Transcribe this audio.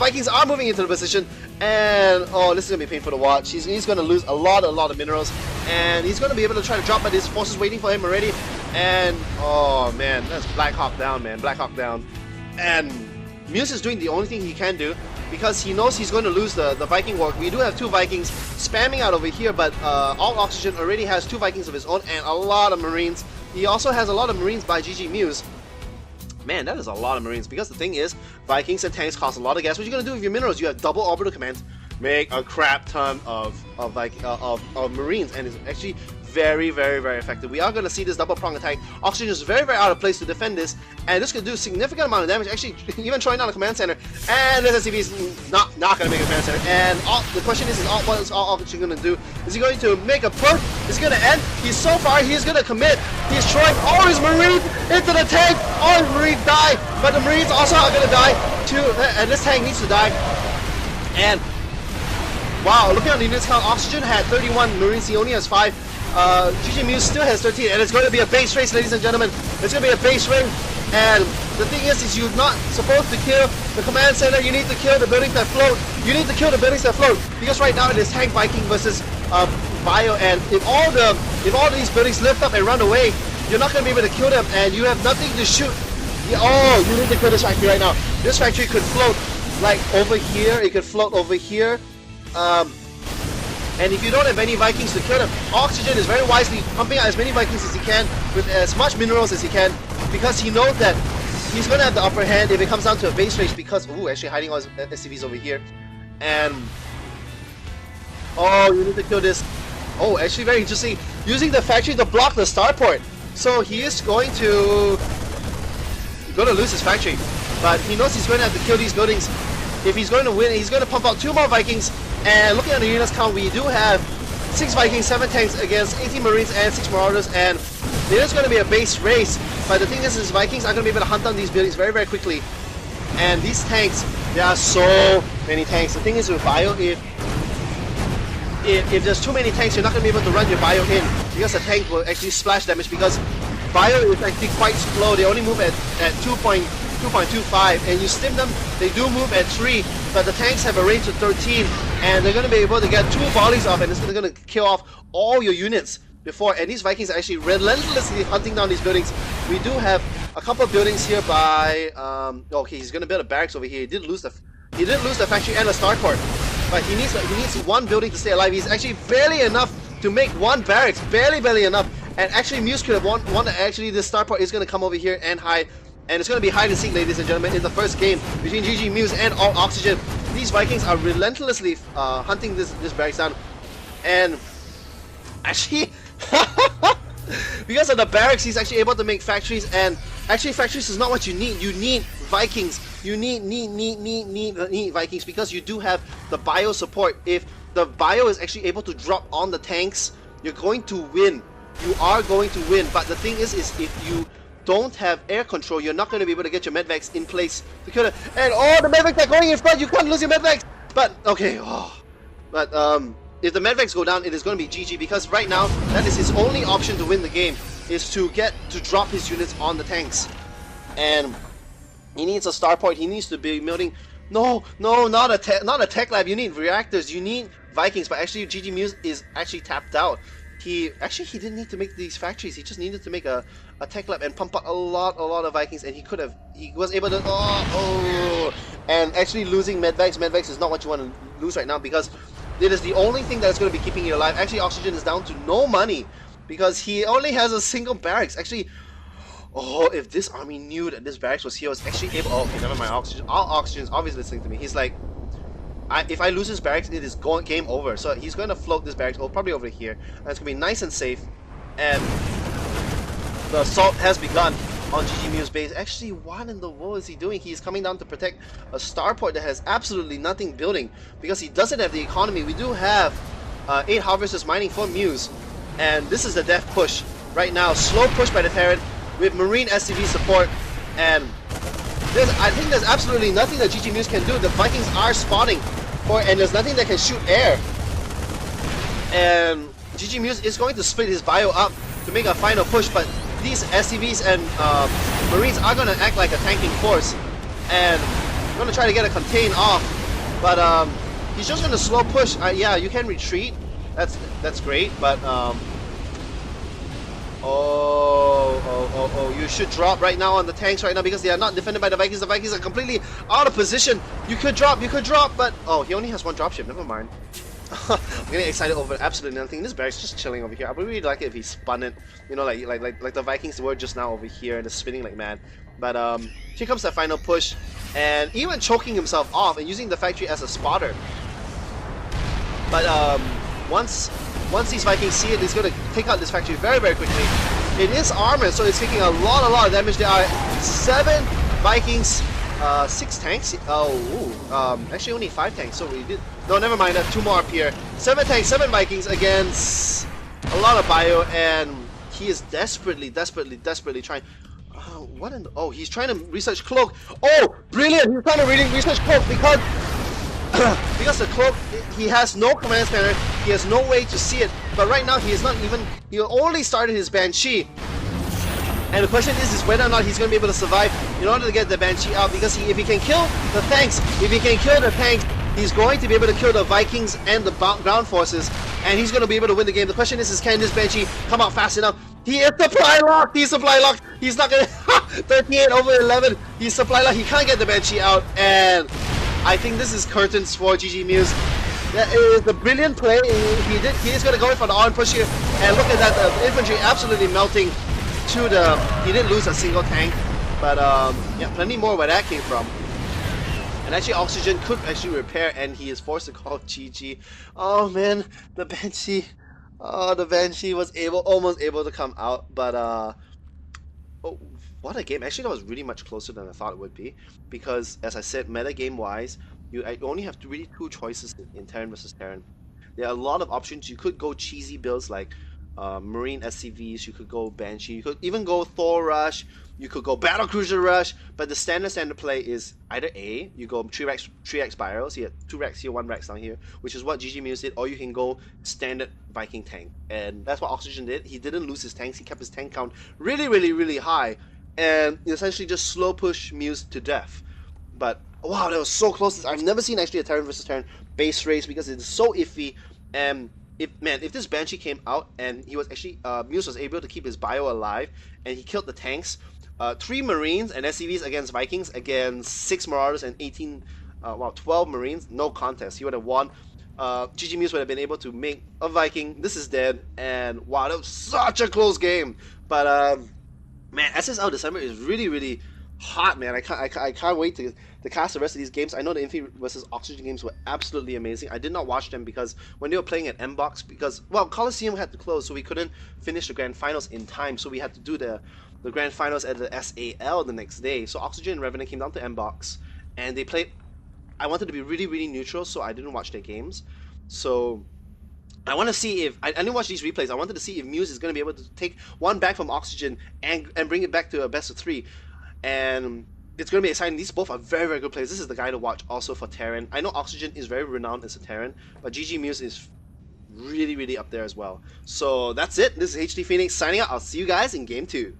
Vikings are moving into the position, and oh, this is gonna be painful to watch. He's gonna lose a lot of minerals, and he's gonna be able to try to drop, but his forces waiting for him already. And oh man, that's Black Hawk down, man. Black Hawk down, and Muse is doing the only thing he can do because he knows he's going to lose the Viking war. We do have 2 Vikings spamming out over here, but aLtOxygen already has 2 Vikings of his own and a lot of Marines. He also has a lot of Marines by GGMuse. Man, that is a lot of Marines, because the thing is, Vikings and tanks cost a lot of gas. What are you going to do with your minerals? You have double orbital command, make a crap ton of Marines, and it's actually very effective. We are going to see this double prong attack. Oxygen is very out of place to defend this, and this could do a significant amount of damage, actually even throwing down a command center, and this SCV is not going to make a command center. And the question is what is aLtOxygen going to do? Is he going to make a perk? Is he going to end? So far he's going to commit. He's throwing all his Marines into the tank. All his Marines die, but the Marines also are going to die too, and this tank needs to die. And wow, looking at the units count, Oxygen had 31 Marines, he only has 5. GGMuse still has 13, and it's going to be a base race, ladies and gentlemen. It's going to be a base ring, and the thing is you're not supposed to kill the command center. You need to kill the buildings that float. You need to kill the buildings that float, because right now it is tank Viking versus bio, and if all these buildings lift up and run away, you're not going to be able to kill them, and you have nothing to shoot. Oh, you need to kill this factory right now. This factory could float like over here. It could float over here. And if you don't have any Vikings to kill them, aLtOxygen is very wisely pumping out as many Vikings as he can with as much minerals as he can, because he knows that he's going to have the upper hand if it comes down to a base race, because, ooh, actually hiding all his SCVs over here. And, oh, you need to kill this. Oh, actually very interesting, using the factory to block the starport. So he is going to lose his factory, but he knows he's going to have to kill these buildings. If he's going to win, he's going to pump out 2 more Vikings. And looking at the units count, we do have 6 Vikings, 7 tanks against 18 Marines and 6 Marauders, and it is going to be a base race. But the thing is Vikings are going to be able to hunt down these buildings very quickly. And these tanks, there are so many tanks. The thing is with bio, if there's too many tanks, you're not going to be able to run your bio in, because the tank will actually splash damage, because bio is actually quite slow. They only move at 2.25, and you stim them, they do move at 3, but the tanks have a range of 13, and they're going to be able to get 2 volleys off, and it's going to kill off all your units before. And these Vikings are actually relentlessly hunting down these buildings. We do have a couple of buildings here by okay, he's going to build a barracks over here. He did lose the factory and a starport, but he needs 1 building to stay alive. He's actually barely enough to make 1 barracks, barely enough. And actually Muse could have won. Actually this starport is going to come over here and hide. And it's going to be hide and seek, ladies and gentlemen, in the first game between GGMuse and aLtOxygen. These Vikings are relentlessly hunting this barracks down. And actually, because of the barracks, he's actually able to make factories. And actually, factories is not what you need. You need Vikings. You need Vikings, because you do have the bio support. If the bio is actually able to drop on the tanks, you're going to win. You are going to win. But the thing is if you don't have air control, you're not going to be able to get your medvacs in place to kill it. And oh, the medvacs are going in front. You can't lose your medvacs. But okay, but if the medvacs go down, it is going to be GG, because right now that is his only option to win the game, is to drop his units on the tanks. And he needs a starport. He needs to be building. No, not a tech lab. You need reactors. You need Vikings. But actually, GGMuse is actually tapped out. He didn't need to make these factories. He just needed to make a tech lab and pump out a lot of Vikings, and he was able to and actually losing medvacs. Medvacs is not what you want to lose right now, because it is the only thing that is going to be keeping you alive. Actually, aLtOxygen is down to no money because he only has a single barracks. Actually, oh, if this army knew that this barracks was here, was actually able. Oh, okay, never mind. aLtOxygen is obviously listening to me. He's like, if I lose this barracks, it is game over. So he's going to float this barracks, probably over here, and it's going to be nice and safe. And the assault has begun on GGMuse base. Actually, what in the world is he doing? He's coming down to protect a starport that has absolutely nothing building, because he doesn't have the economy. We do have 8 harvesters mining for Muse, and this is the death push right now. Slow push by the Terran with Marine SCV support, and I think there's absolutely nothing that GGMuse can do. The Vikings are spotting for it, and there's nothing that can shoot air. And GGMuse is going to split his bio up to make a final push, but these SCVs and Marines are going to act like a tanking force. And Gonna try to get a contain off, but he's just gonna slow push. Yeah, you can retreat. That's great, but you should drop right now on the tanks right now because they are not defended by the Vikings. The Vikings are completely out of position. You could drop, but oh, he only has one dropship. Never mind. I'm getting excited over absolutely nothing. This barracks just chilling over here. I would really like it if he spun it, you know, like the Vikings were just now over here and it's spinning like mad. But here comes that final push, and even choking himself off and using the factory as a spotter. But once these Vikings see it, he's gonna take out this factory very quickly. It is armored, so it's taking a lot of damage. There are 7 Vikings. 6 tanks. Actually only 5 tanks. So we did. No, never mind. 2 more up here. 7 tanks, 7 Vikings against a lot of bio, and he is desperately trying. What in the, oh, he's trying to research cloak. Oh, brilliant! He's trying to research cloak because because the cloak, he has no command center. He has no way to see it. But right now he is not even. He only started his Banshee. And the question is whether or not he's going to be able to survive in order to get the Banshee out, because if he can kill the tanks, if he can kill the tank, he's going to be able to kill the Vikings and the ground forces, and he's going to be able to win the game. The question is can this Banshee come out fast enough? He is supply locked! He's supply locked! He's not going to... 38 over 11! He's supply locked! He can't get the Banshee out, and I think this is curtains for GGMuse. That is a brilliant play. He is going to go in for the on push here, and look at that, the infantry absolutely melting. He didn't lose a single tank, but yeah, plenty more where that came from. And actually aLtOxygen could actually repair, and he is forced to call GG. Oh man, the Banshee. Oh, the Banshee was almost able to come out, but oh, what a game. Actually, that was really much closer than I thought it would be, because as I said, meta game wise, you only have really 2 choices in Terran versus Terran. There are a lot of options. You could go cheesy builds like Marine SCVs, you could go Banshee, you could even go Thor Rush, you could go Battlecruiser Rush, but the standard play is either A, you go 3x Biros, you have 2 Rex here, 1 Rex down here, which is what GGMuse did, or you can go standard Viking tank, and that's what aLtOxygen did. He didn't lose his tanks, he kept his tank count really high, and essentially just slow push Muse to death. But wow, that was so close. I've never seen actually a Terran versus Terran base race because it's so iffy, and if this Banshee came out and he was actually Muse was able to keep his bio alive and he killed the tanks, 3 Marines and SCVs against Vikings, against 6 Marauders and 12 Marines, no contest. He would have won. GGMuse would have been able to make a Viking. This is dead, and wow, that was such a close game. But man, SSL December is really hot, man. I can't wait to cast the rest of these games. I know the Infi versus aLtOxygen games were absolutely amazing. I did not watch them because when they were playing at M-Box, because well, Coliseum had to close, so we couldn't finish the grand finals in time. So we had to do the grand finals at the SAL the next day. So aLtOxygen and Revenant came down to M-Box, and they played. I wanted to be really neutral, so I didn't watch their games. So I want to see if I didn't watch these replays. I wanted to see if Muse is going to be able to take one back from aLtOxygen and bring it back to a best of 3. And it's going to be exciting. These both are very good players. This is the guy to watch also for Terran. I know aLtOxygen is very renowned as a Terran, but GGMuse is really up there as well. So that's it. This is HD Phoenix signing out. I'll see you guys in game 2.